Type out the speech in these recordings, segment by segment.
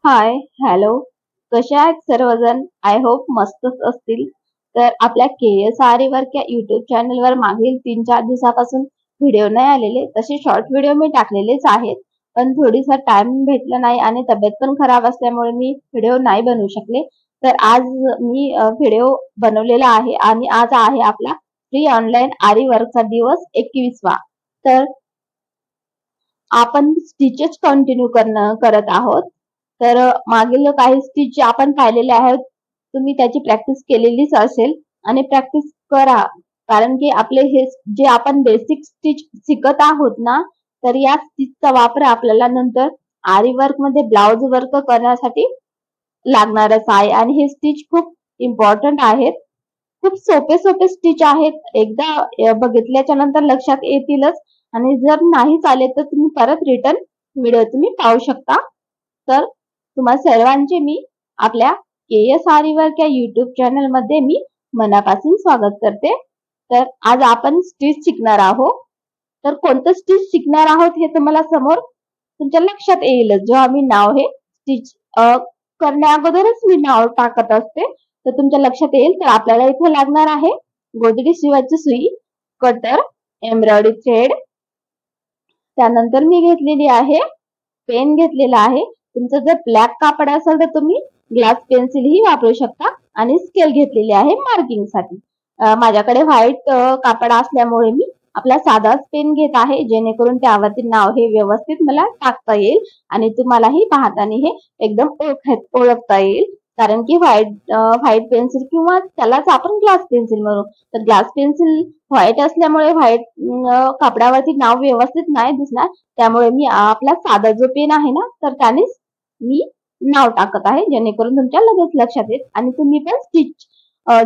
हाय, hello. कसे आहेत सर्वजण? आय होप मस्तच असतील. तर आपल्या KS आरीवर्क या युट्यूब चॅनलवर मागील 3-4 दिवसापासून व्हिडिओ नाही आलेले. तसे शॉर्ट व्हिडिओ मी टाकलेलेच आहेत, पण थोडीसा टाइम भेटला नाही आणि तब्येत पण खराब असल्यामुळे मी व्हिडिओ नाही बनवू शकले. तर आज मी व्हिडिओ बनवलेला आहे आणि आज आहे आपला फ्री ऑनलाईन आरीवर्कचा दिवस 21वा. तर आपण स्टिचेस कंटिन्यू करत आहोत. तर मागील काही स्टिच आपण पाहिलेले आहेत, तुम्ही त्याची प्रॅक्टिस केलेलीच असेल आणि प्रॅक्टिस करा, कारण की आपले हे जे आपण बेसिक स्टिच शिकत आहोत ना, तर या स्टिचचा वापर आपल्याला नंतर आरी वर्क मध्ये ब्लाउज वर्क करण्यासाठी लागणारच आहे आणि हे स्टिच खूप इम्पॉर्टंट आहेत. खूप सोपे सोपे स्टिच आहेत. एकदा बघितल्याच्या नंतर लक्षात येतीलच आणि जर नाही चालेल तर तुम्ही परत रिटर्न व्हिडिओ तुम्ही पाहू शकता. तर तुम्हा सर्वांचे मी आपल्या KS आरीवर्क या युट्यूब चॅनल मध्ये मी मनापासून स्वागत करते. तर आज आपण स्टिच शिकणार आहोत. तर कोणतं स्टिच शिकणार आहोत हे तुम्हाला समोर तुमच्या लक्षात येईल, जेव्हा मी नाव हे स्टिच करण्या अगोदरच मी नाव टाकत असते, तर तुमच्या लक्षात येईल. तर आपल्याला इथे लागणार आहे गोधडी शिवायची सुई, कटर, एम्ब्रॉयडरी थ्रेड, त्यानंतर मी घेतलेली आहे पेन घेतलेला आहे. तुमचं जर ब्लॅक कापड असेल तर तुम्ही ग्लास पेन्सिल ही वापरू शकता आणि स्केल घेतलेली आहे मार्किंग साठी. माझ्याकडे व्हाईट कापड असल्यामुळे मी आपला साधाच पेन घेत आहे, जेणेकरून त्यावरती नाव हे व्यवस्थित मला टाकता येईल आणि तुम्हालाही पाहताना हे एकदम ओळखता येईल. कारण की व्हाईट पेन्सिल किंवा त्यालाच आपण ग्लास पेन्सिल म्हणू, तर ग्लास पेन्सिल व्हाईट असल्यामुळे व्हाईट कापडावरती नाव व्यवस्थित नाही दिसणार, त्यामुळे मी आपला साधा जो पेन आहे ना, तर त्यानेच मी नाव टाकत आहे, जेणेकरून तुमच्या लगेच लक्षात येईल. आणि तुम्ही पण स्टिच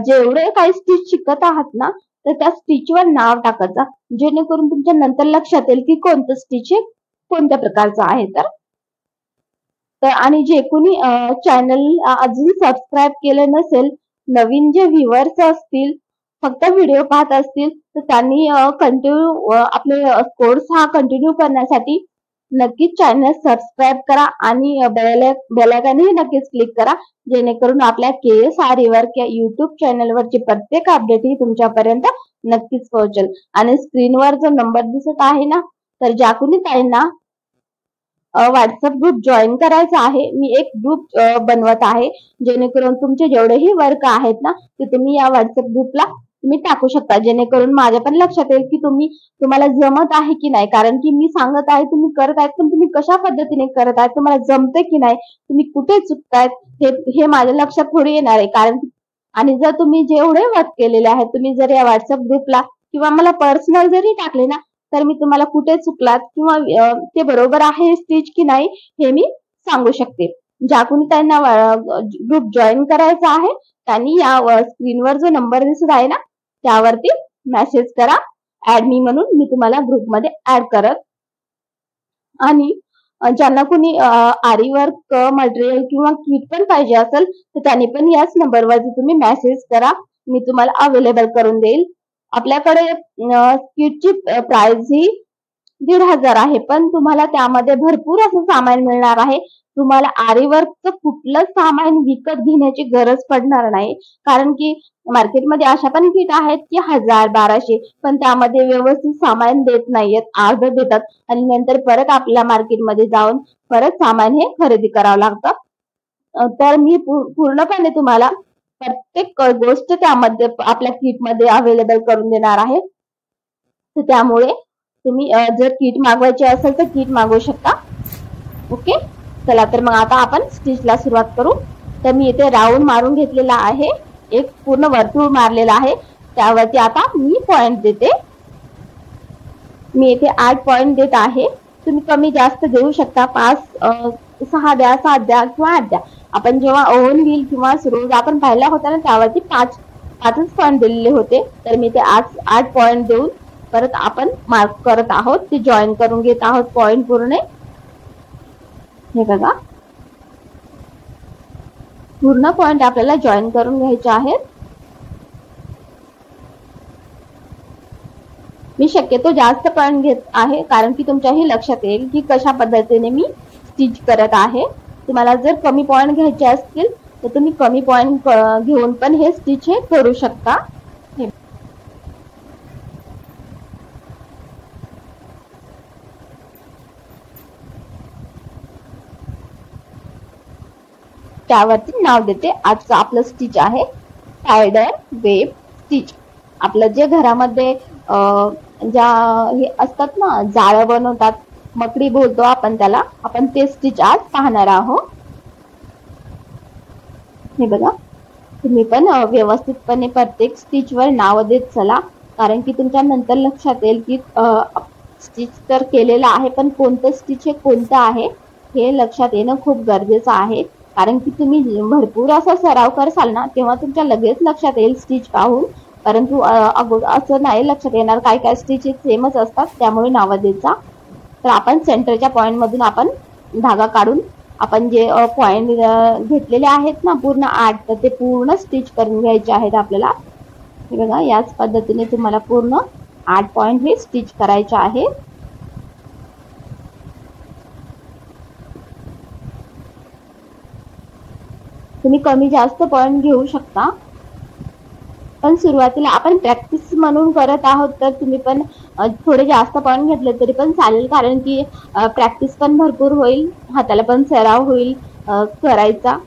जेवढे काही स्टिच शिकत आहात ना, तर त्या स्टिचवर नाव टाकत जा, जेणेकरून तुमच्या नंतर लक्षात येईल की कोणतं स्टिच हे कोणत्या प्रकारचं आहे. तर आणि जे कोणी चॅनल अजून सबस्क्राईब केलं नसेल, नवीन जे व्ह्युअर्स असतील, फक्त व्हिडिओ पाहत असतील, तर त्यांनी कंटिन्यू आपले कोर्स हा कंटिन्यू करण्यासाठी नक्कीच चॅनल सबस्क्राईब करा आणि बेल आयकॉनही नक्कीच क्लिक करा, जेणेकरून आपल्या KS आरीवर्क या युट्यूब चॅनलवरची प्रत्येक अपडेट ही तुमच्यापर्यंत नक्कीच पोहोचेल. आणि स्क्रीनवर जो नंबर दिसत आहे ना, तर ज्या कोणी ताईंना व्हॉट्सअप ग्रुप जॉईन करायचा आहे, मी एक ग्रुप बनवत आहे, जेणेकरून तुमचे जेवढेही वर्क आहेत ना, ते तुम्ही या व्हॉट्सअप ग्रुपला तुम्ही टाकू शकता, जेणेकरून माझ्या पण लक्षात येईल की तुम्हाला जमत आहे की नाही. कारण की मी सांगत आहे, तुम्ही करत आहेत, पण तुम्ही कशा पद्धतीने करत आहेत, तुम्हाला जमते की नाही, तुम्ही कुठे चुकतायत हे माझ्या लक्षात थोडी येणार आहे. कारण आणि जर तुम्ही जेवढे वर्क केलेले आहेत, तुम्ही जर या व्हॉट्सअप ग्रुपला किंवा मला पर्सनल जरी टाकले ना, तर मी तुम्हाला कुठे चुकलात किंवा ते बरोबर आहे स्टिच की नाही हे मी सांगू शकते. ज्या कोणी त्यांना ग्रुप जॉईन करायचा आहे, त्यांनी या स्क्रीनवर जो नंबर दिसत आहे ना, त्यावरती मेसेज करा ऍड मी म्हणून, मी तुम्हाला ग्रुपमध्ये ऍड करत. आणि ज्यांना कोणी आरी वर्क मटेरियल किंवा किट पण पाहिजे असेल, तर त्यांनी पण याच नंबरवरती तुम्ही मेसेज करा, मी तुम्हाला अवेलेबल करून देईल. आपल्याकडे किटची प्राइस ही 1,500 आहे, पण तुम्हाला त्यामध्ये भरपूर असं सामान मिळणार आहे. तुम्हाला आरी वर्कचं कुठलं सामान विकत घेण्याची गरज पडणार नाही, कारण की मार्केटमध्ये अशा पण किट आहेत की 1,000-1,200, पण त्यामध्ये व्यवस्थित सामान देत नाहीयेत, अर्ध देतात आणि नंतर परत आपल्या मार्केटमध्ये जाऊन परत सामान हे खरेदी करावं लागतं. तर मी पूर्णपणे तुम्हाला प्रत्येक गोष्ट त्यामध्ये आपल्या किटमध्ये अवेलेबल करून देणार आहे. तर त्यामुळे तुम्ही जर किट मागवायची असेल तर किट मागवू शकता. ओके, चला तर मग आता आपण स्टिचला सुरुवात करू. तर मी इथे राऊंड मारून घेतलेला आहे, एक पूर्ण वर्तुळ मारलेला आहे, त्यावरती आता मी पॉइंट देते. मी इथे 8 पॉइंट देत आहे, तुम्ही कमी जास्त देऊ शकता, 6 द्या, 7 द्या किंवा 8 द्या. आपण जेव्हा ओव्हन व्हील किंवा रोज आपण पाहिला होता ना, त्यावरती 5च पॉइंट दिलेले होते, तर मी ते 8 पॉइंट देऊन परत आपण मार्क करत आहोत, ते जॉईन करून घेत आहोत पॉइंट पूर्ण. हे बघा, पूर्ण पॉइंट आपल्याला जॉईन करून घ्यायचे आहेत. मी शक्यतो जास्त पॉइंट घेत आहे, कारण की तुमच्याही लक्षात येईल की कशा पद्धतीने मी स्टिच करत आहे. तुम्हाला जर कमी पॉइंट घ्यायचे असतील तर तुम्ही कमी पॉइंट घेऊन पण हे स्टिच हे करू शकता. त्यावरती नाव देते. आजचं आपलं स्टिच आहे स्पायडर वेब स्टिच. आपलं जे घरामध्ये ज्या हे असतात ना, जाळं बनवतात, मकडी बोलतो आपण त्याला, आपण ते स्टिच आज पाहणार आहोत. हे बघा, तुम्ही पण व्यवस्थितपणे प्रत्येक स्टिच वर नाव देत चला, कारण की तुमच्या नंतर लक्षात येईल की स्टिच तर केलेलं आहे पण कोणतं स्टिच हे कोणतं आहे हे लक्षात येणं खूप गरजेचं आहे. कारण की तुम्ही भरपूर असा सराव करसाल ना, तेव्हा तुमच्या लगेच लक्षात येईल स्टिच पाहून. परंतु अगोदर असं नाही लक्षात येणार, काय काय स्टिच सेमच असतात, त्यामुळे नावं द्यायचा. तर आपण सेंटरच्या पॉइंट मधून आपण धागा काढून आपण जे पॉइंट घेतलेले आहेत ना पूर्ण 8, तर ते पूर्ण स्टिच करून घ्यायचे आहेत आपल्याला. हे बघा, याच पद्धतीने तुम्हाला पूर्ण 8 पॉइंट हे स्टिच करायचे आहे. तुम्ही कमी जास्त पॉइंट घेऊ शकता, पण सुरुवातीला आपण प्रॅक्टिस म्हणून करत आहोत, तर तुम्ही पण थोडे जास्त पॉइंट घेतले तरी पण चालेल, कारण की प्रॅक्टिस पण भरपूर होईल, हाताला पण सराव होईल करायचा.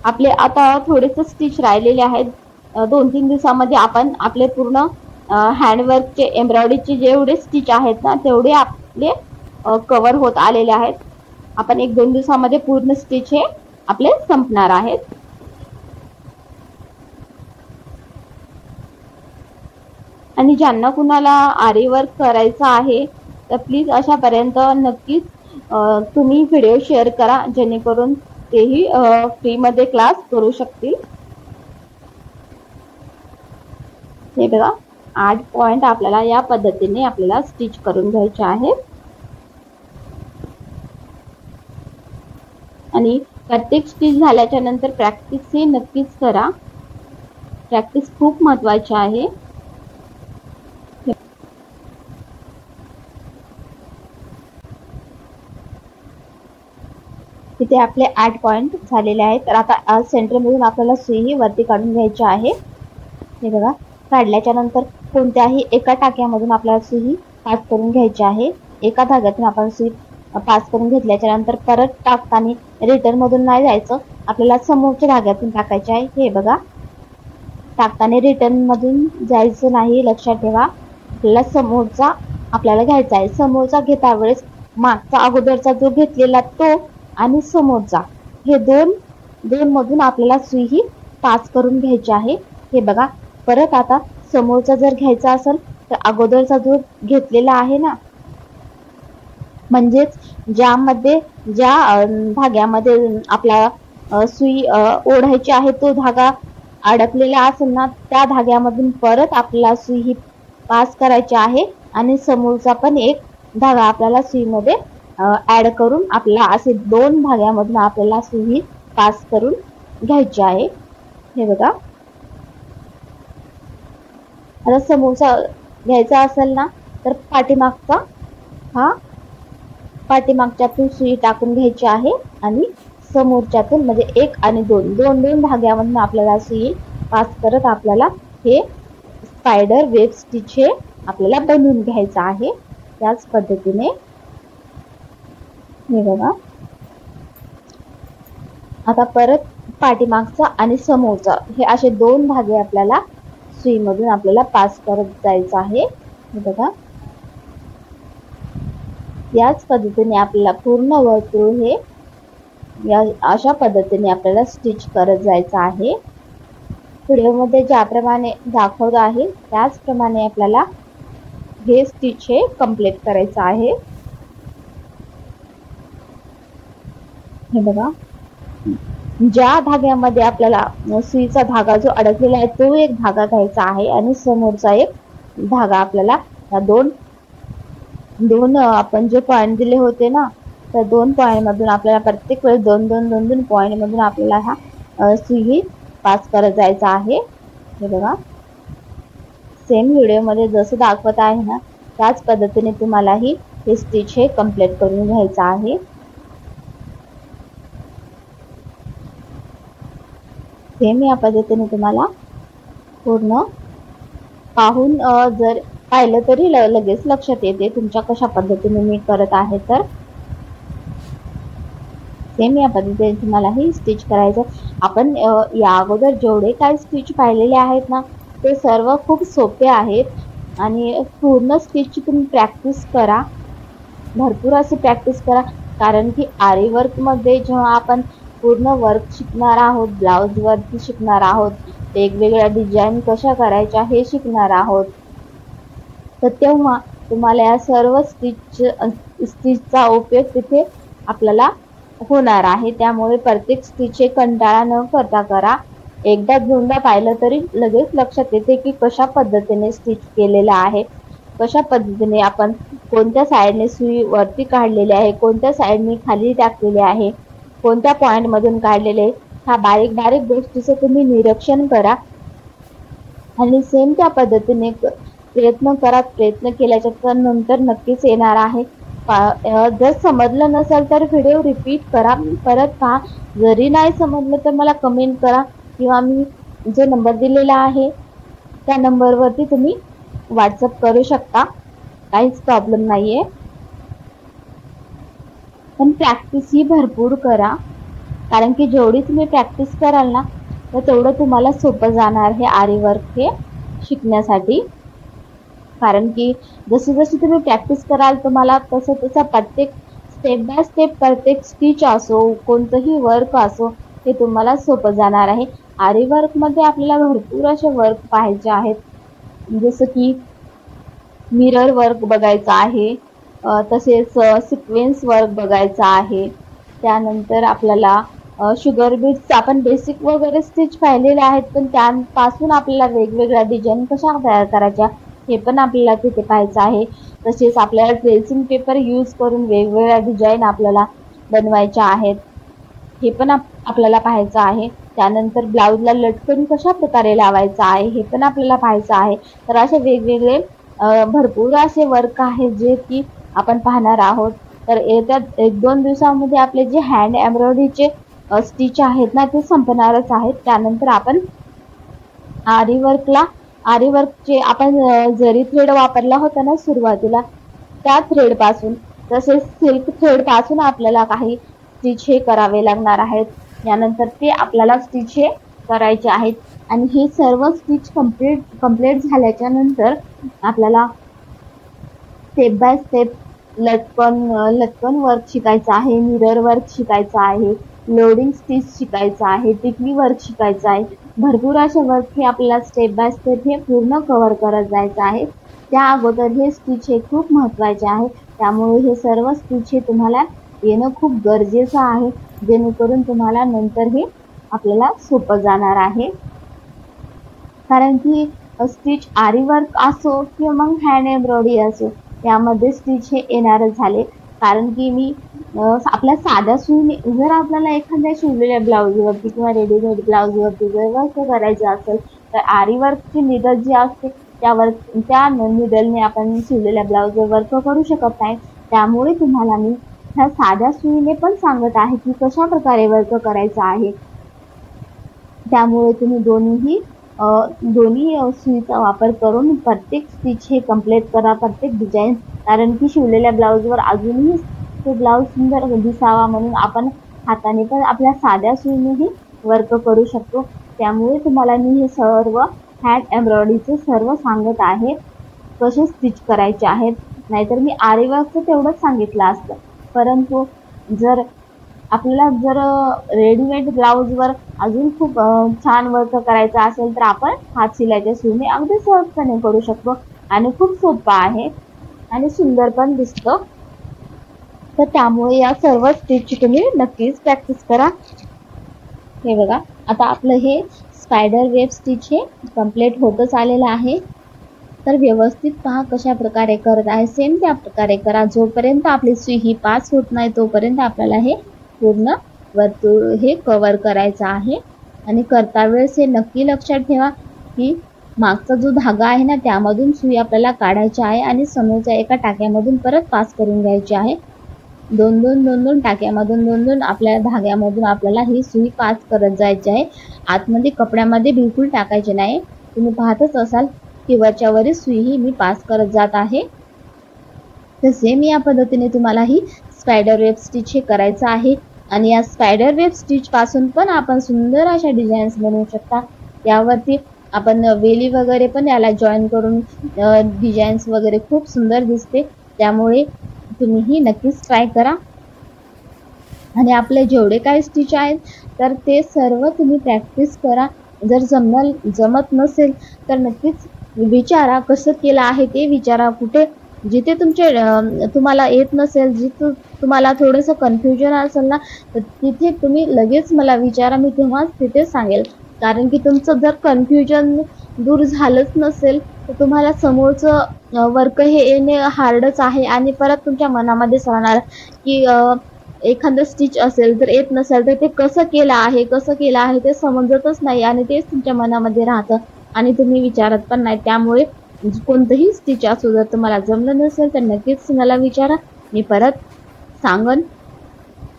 आपले आता थोडेसे स्टिच राहिलेले आहेत. 2-3 दिवसामध्ये आपण आपले पूर्ण हँडवर्कचे एम्ब्रॉयडरीचे जेवढे स्टिच आहेत ना तेवढे आपले कव्हर होत आलेले आहेत. आपण 1-2 दिवसामध्ये पूर्ण स्टिच हे आपले संपणार आहेत. आणि ज्यांना कुणाला आरी वर्क करायचं आहे तर प्लीज अशापर्यंत नक्कीच तुम्ही व्हिडिओ शेअर करा, जेणेकरून तेही फ्रीमध्ये क्लास करू शकतील. हे बघा, 8 पॉइंट आपल्याला या पद्धतीने आपल्याला स्टिच करून घ्यायचे आहे. आणि प्रत्येक स्टिच झाल्याच्या नंतर प्रॅक्टिस ही नक्कीच करा. प्रॅक्टिस खूप महत्त्वाची आहे. तिथे आपले 8 पॉइंट झालेले आहेत. तर आता सेंटर मधून आपल्याला सुई ही वरती काढून घ्यायची आहे. हे बघा, काढल्याच्या नंतर कोणत्याही एका टाक्यामधून आपल्याला सुई पास करून घ्यायची आहे. एका धाग्यातून आपण सुई पास करून घेतल्याच्या नंतर परत टाकताना रिटर्न मधून नाही जायचं, आपल्याला समोरच्या धाग्यातून टाकायचे आहे. हे बघा, टाकताना रिटर्न मधून जायचं नाही, लक्षात ठेवा. आपल्याला समोरचा आपल्याला घ्यायचा आहे. समोरचा घेता वेळेस मागचा अगोदरचा जो घेतलेला तो आणि समोरचा हे दोन मधून आपल्याला सुई ही पास करून घ्यायची आहे. हे बघा, परत आता समोरचा जर घ्यायचा असेल तर अगोदरचा जो घेतलेला आहे ना, म्हणजेच ज्या धाग्यामध्ये आपला सुई ओढायची आहे तो धागा अडकलेला असेल ना, त्या धाग्यामधून परत आपल्याला सुई ही पास करायची आहे. आणि समोरचा पण एक धागा आपल्याला सुईमध्ये ऍड करून आपल्याला असे 2 धाग्यामधून आपल्याला सुई पास करून घ्यायची आहे. हे बघा, आता समोरचा घ्यायचा असेल ना तर पाठीमागच्यातून सुई टाकून घ्यायची आहे आणि समोरच्यातून म्हणजे 1 आणि 2 धाग्यामधून आपल्याला सुई पास करत आपल्याला हे स्पायडर वेब स्टिच हे आपल्याला बनवून घ्यायचं आहे. याच पद्धतीने हे बघा, आता परत पाठीमागचा आणि समोरचा हे असे 2 धागे आपल्याला सुईमधून आपल्याला पास करत जायचं आहे. हे बघा, याच पद्धतीने आपल्याला पूर्ण वर्तुळ हे अशा पद्धतीने आपल्याला स्टिच करत जायचं आहे. व्हिडिओमध्ये ज्याप्रमाणे दाखवत आहे त्याचप्रमाणे आपल्याला हे स्टिच हे कंप्लीट करायचं आहे. हे बघा, ज्या धाग्यामध्ये आपल्याला सुईचा धागा जो अडकलेला आहे तो एक धागा घ्यायचा आहे आणि समोरचा एक धागा आपल्याला या दोन आपण जे पॉइंट दिले होते ना, त्या 2 पॉइंट मधून आपल्याला प्रत्येक वेळेस 2 पॉइंट मधून आपल्याला हा सुई पास करत जायचा आहे. हे बघा, सेम व्हिडिओ मध्ये जसं दाखवत आहे ना त्याच पद्धतीने तुम्हालाही हे स्टिच हे कंप्लीट करून घ्यायचं आहे. सेम या पद्धतीने तुम्हाला पूर्ण पाहून जर पाहिलं तरी लगेच लक्षात येते तुमच्या कशा पद्धतीने मी करत आहे. तर सेम या पद्धतीने तुम्हाला हे स्टिच करायचं. आपण या अगोदर जेवढे काही स्टिच पाहिलेले आहेत ना ते सर्व खूप सोपे आहेत आणि पूर्ण स्टिचची तुम्ही प्रॅक्टिस करा, भरपूर अशी प्रॅक्टिस करा. कारण की आरी वर्क मध्ये जेव्हा आपण पूर्ण वर्क शिकणार आहोत, ब्लाउज वरती शिकणार आहोत, वेगवेगळ्या डिझाईन कशा करायच्या हे शिकणार आहोत, तर तेव्हा तुम्हाला या सर्व स्टिचचा उपयोग तिथे आपल्याला होणार आहे. त्यामुळे प्रत्येक स्टिच हे कंटाळा न करता करा. एकदा दोनदा पाहिलं तरी लगेच लक्षात येते की कशा पद्धतीने स्टिच केलेला आहे, कशा पद्धतीने आपण कोणत्या साईडने सुई वरती काढलेली आहे, कोणत्या साईडने खाली टाकलेली आहे, कोणत्या पॉइंट मधून काढलेले, ह्या बारीक बारीक गोष्टीचं तुम्ही निरीक्षण करा आणि सेम त्या पद्धतीने प्रयत्न करा. प्रयत्न केल्याच्या नंतर नक्कीच येणार आहे. जर समजलं नसेल तर व्हिडिओ रिपीट करा, परत पहा. जरी नाही समजलं तर मला कमेंट करा किंवा मी जो नंबर दिलेला आहे त्या नंबरवरती तुम्ही व्हॉट्सअप करू शकता, काहीच प्रॉब्लेम नाहीये. पण प्रॅक्टिस ही भरपूर करा, कारण की जेवढी तुम्ही प्रॅक्टिस कराल ना तर तेवढं तुम्हाला सोपं जाणार हे आरी वर्क हे शिकण्यासाठी. कारण की जशी जशी तुम्ही प्रॅक्टिस कराल तुम्हाला तसं तसं प्रत्येक स्टेप बाय स्टेप प्रत्येक स्टिच असो कोणतंही वर्क असो हे तुम्हाला सोपं जाणार आहे. आरी वर्क मध्ये आपल्याला भरपूर असे वर्क पाहायचे आहेत, जसं की मिरर वर्क बघायचं आहे, तसेच सिक्वेन्स वर्क बघायचं आहे. त्यानंतर आपल्याला शुगर बीट्स आपण बेसिक वगैरे स्टिच पाहिलेले आहेत, पण त्यापासून आपल्याला वेगवेगळ्या डिझाईन कशा तयार करायच्या हे पण आपल्याला तिथे पाहायचं आहे. तसेच आपल्याला ट्रेसिंग पेपर यूज करून वेगवेगळ्या डिझाईन आपल्याला बनवायच्या आहेत, हे पण आपल्याला पाहायचं आहे. त्यानंतर ब्लाउजला लटकन कशा प्रकारे लावायचं आहे हे पण आपल्याला पाहायचं आहे. तर असे वेगवेगळे भरपूर असे वर्क आहेत जे की आपण पाहणार आहोत. तर येत्या 1-2 दिवसांमध्ये आपले जे हँड एम्ब्रॉयडरीचे स्टिच आहेत ना ते संपणारच आहेत. त्यानंतर आपण आरी वर्कचे आपण जरी थ्रेड वापरला होता ना सुरुवातीला, त्या थ्रेड पासून तसेच सिल्क थ्रेड पासून आपल्याला काही स्टिच हे करावे लागणार आहेत. यानंतर ते आपल्याला स्टिच हे करायचे आहेत आणि हे सर्व स्टिच कंप्लीट झाल्याच्या नंतर आपल्याला स्टेप बाय स्टेप लटकन वर्क शिकायचं आहे, मिरर वर्क शिकायचं आहे, लोडिंग स्टिच शिकायचं आहे, टिकली वर्क शिकायचं आहे. भरपूर असे वर्क हे आपल्याला स्टेप बाय स्टेप हे पूर्ण कव्हर करत जायचं आहे. त्या अगोदर हे स्टिच हे खूप महत्त्वाचे आहे. त्यामुळे हे सर्व स्टिच हे तुम्हाला येणं खूप गरजेचं आहे, जेणेकरून तुम्हाला नंतर हे आपल्याला सोपं जाणार आहे. कारण की स्टिच आरी वर्क असो किंवा मग हँड एम्ब्रॉयडरी असो यामध्ये स्टिच हे येणारच झाले. कारण की मी आपल्या साध्या सुईने जर आपल्याला एखाद्या शिवलेल्या ब्लाउजवरती किंवा रेडीमेड ब्लाउजवरती जर वर्क करायचं असेल तर आरी वर्कची निडल जी असते त्या निडलने आपण शिवलेल्या ब्लाउजवर वर्क करू शकत नाही. त्यामुळे तुम्हाला मी ह्या साध्या सुईने पण सांगत आहे की कशा प्रकारे वर्क करायचं आहे. त्यामुळे तुम्ही दोन्ही सुईचा वापर करून प्रत्येक स्टिच हे कंप्लीट करा, प्रत्येक डिझाईन. कारण की शिवलेल्या ब्लाउजवर अजूनही तो ब्लाउज सुंदर दिसावा म्हणून आपण हाताने पण आपल्या साध्या सुईनेही वर्क करू शकतो. त्यामुळे तुम्हाला मी हे सर्व हँड एम्ब्रॉयडरीचे सर्व सांगत आहे कसे स्टिच करायचे आहेत. नाहीतर मी आरी वर्कचं तेवढंच सांगितलं असतं. परंतु जर आपल्याला रेडीमेड ब्लाउजवर अजून खूप छान वर्क करायचं असेल तर आपण हात शिलाईच्या सुईने अगदी सहजपणे करू शकतो आणि खूप सोपं आहे आणि सुंदर पण दिसतं. तर त्यामुळे या सर्व स्टिचची तुम्ही नक्कीच प्रॅक्टिस करा. हे बघा आता आपलं हे स्पायडर वेब स्टिच हे कंप्लीट होतच आलेलं आहे. तर व्यवस्थित पहा कशा प्रकारे करत आहे, सेम त्या प्रकारे करा. जोपर्यंत आपली सुई ही पास होत नाही तोपर्यंत आपल्याला हे पूर्ण वर्तुळ हे कव्हर करायचं आहे. आणि करता वेळेस हे नक्की लक्षात ठेवा की मागचा जो धागा आहे ना त्यामधून सुई आपल्याला काढायची आहे आणि समोरच्या एका टाक्यामधून परत पास करून घ्यायची आहे. दोन टाक्यामधून दोन आपल्या धाग्यामधून आपल्याला ही सुई पास करत जायची आहे. आतमध्ये कपड्यामध्ये बिलकुल टाकायचे नाही. तुम्ही पाहतच असाल की वरच्या वरी सुई ही मी पास करत जात आहे. तर सेम या पद्धतीने तुम्हाला ही स्पायडर वेब स्टिच हे करायचं आहे. आणि या स्पायडर वेब स्टिच पासून पण आपण सुंदर अशा डिझाईन्स बनवू शकता. यावरती आपण वेली वगैरे पण याला जॉईन करून डिझाईन्स वगैरे खूप सुंदर दिसते. त्यामुळे तुम्ही ही नक्कीच ट्राय करा. आणि आपले जेवढे काही स्टिच आहेत तर ते सर्व तुम्ही प्रॅक्टिस करा. जर जमत नसेल तर नक्कीच विचारा, कसं केलं आहे ते विचारा. कुठे जिथे तुम्हाला येत नसेल, जिथे तुम्हाला थोडंसं कन्फ्युजन असेल ना, तर तिथे तुम्ही लगेच मला विचारा. मी तेव्हाच तिथे सांगेल. कारण की तुमचं जर कन्फ्युजन दूर झालंच नसेल तर तुम्हाला समोरचं वर्क हे येणे हार्डच आहे. आणि परत तुमच्या मनामध्येच राहणार की एखादं स्टिच असेल तर येत नसेल तर ते कसं केलं आहे ते समजतच नाही आणि तेच तुमच्या मनामध्ये राहतं आणि तुम्ही विचारत पण नाही. त्यामुळे कोणतंही स्टिच असो, जर तुम्हाला जमलं नसेल तर नक्कीच मला विचारा. मी परत सांगन.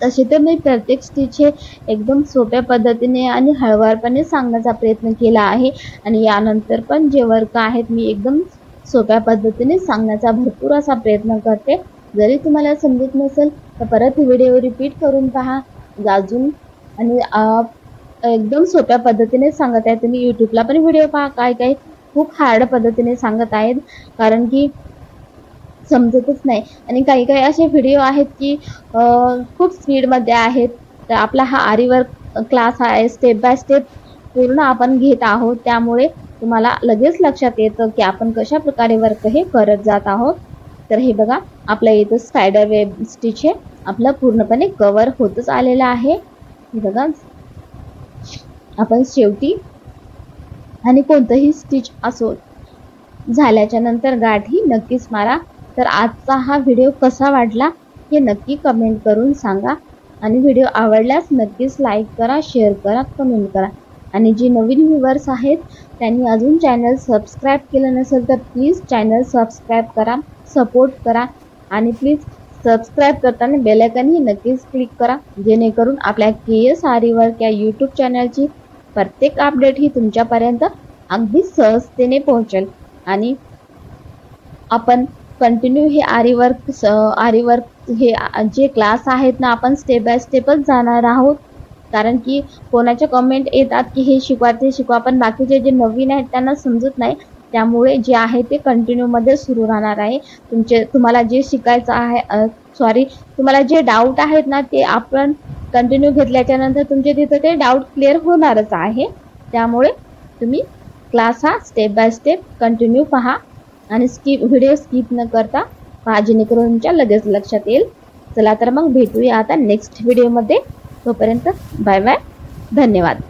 तसे तर मी प्रत्येक स्टिच हे एकदम सोप्या पद्धतीने आणि हळूवारपणे सांगण्याचा प्रयत्न केला आहे. आणि यानंतर पण जे वर्क आहेत मी एकदम सोप्या पद्धतीने सांगण्याचा भरपूर असा प्रयत्न करते. जरी तुम्हाला समजत नसेल तर परत व्हिडिओ रिपीट करून पहा अजून. आणि एकदम सोप्या पद्धतीने सांगत आहे. तुम्ही यूट्यूबला पण व्हिडिओ पहा, काय खूप हार्ड पद्धतीने सांगत आहेत कारण की समजतच नाही. आणि काही असे व्हिडिओ आहेत की खूप स्पीडमध्ये आहेत. तर आपला हा आरी वर्क क्लास आहे, स्टेप बाय स्टेप पूर्ण आपण घेत आहोत. त्यामुळे तुम्हाला लगेच लक्षात येतं की आपण कशा प्रकारे वर्क हे करत जात आहोत. तर हे बघा, आपलं इथं स्पायडर वेब स्टिच हे आपलं पूर्णपणे कव्हर होतच आलेलं आहे. हे बघा, आपण शेवटी आणि कोणतंही स्टिच असो झाल्याच्या नंतर गाठी नक्कीच मारा. तर आजचा हा व्हिडिओ कसा वाटला हे नक्की कमेंट करून सांगा. आणि व्हिडिओ आवडल्यास नक्कीच लाईक करा, शेअर करा, कमेंट करा. आणि जे नवीन व्ह्यूअर्स आहेत त्यांनी अजून चॅनल सबस्क्राईब केलं नसेल तर प्लीज चॅनल सबस्क्राईब करा, सपोर्ट करा. आणि प्लीज सबस्क्राईब करताना बेल आयकॉनही नक्कीच क्लिक करा, जेणेकरून आपल्या KS आरी वर्क या यूट्यूब चॅनलची प्रत्येक अपडेट ही तुमच्यापर्यंत अगदी सहजतेने पोहोचेल. आणि आपण कंटिन्यू हे आरी वर्क हे जे क्लास आहेत ना, आपण स्टेप बाय स्टेपच जाणार आहोत. कारण की कोणाच्या कमेंट येतात की हे शिकवा ते शिकवा, पण बाकीचे जे नवीन आहेत त्यांना समजत नाही. त्यामुळे जे आहे ते कंटिन्यूमध्ये सुरू राहणार आहे. तुम्हाला जे शिकायचं आहे तुम्हाला जे डाऊट आहेत ना, ते आपण कंटिन्यू घेतल्याच्या नंतर तुमचे तिथं ते डाऊट क्लिअर होणारच आहे. त्यामुळे तुम्ही क्लास हा स्टेप बाय स्टेप कंटिन्यू पहा आणि व्हिडिओ स्किप न करता पहा, जेणेकरून तुमच्या लगेच लक्षात येईल. चला तर मग भेटूया आता नेक्स्ट व्हिडिओमध्ये. तोपर्यंत बाय बाय, धन्यवाद.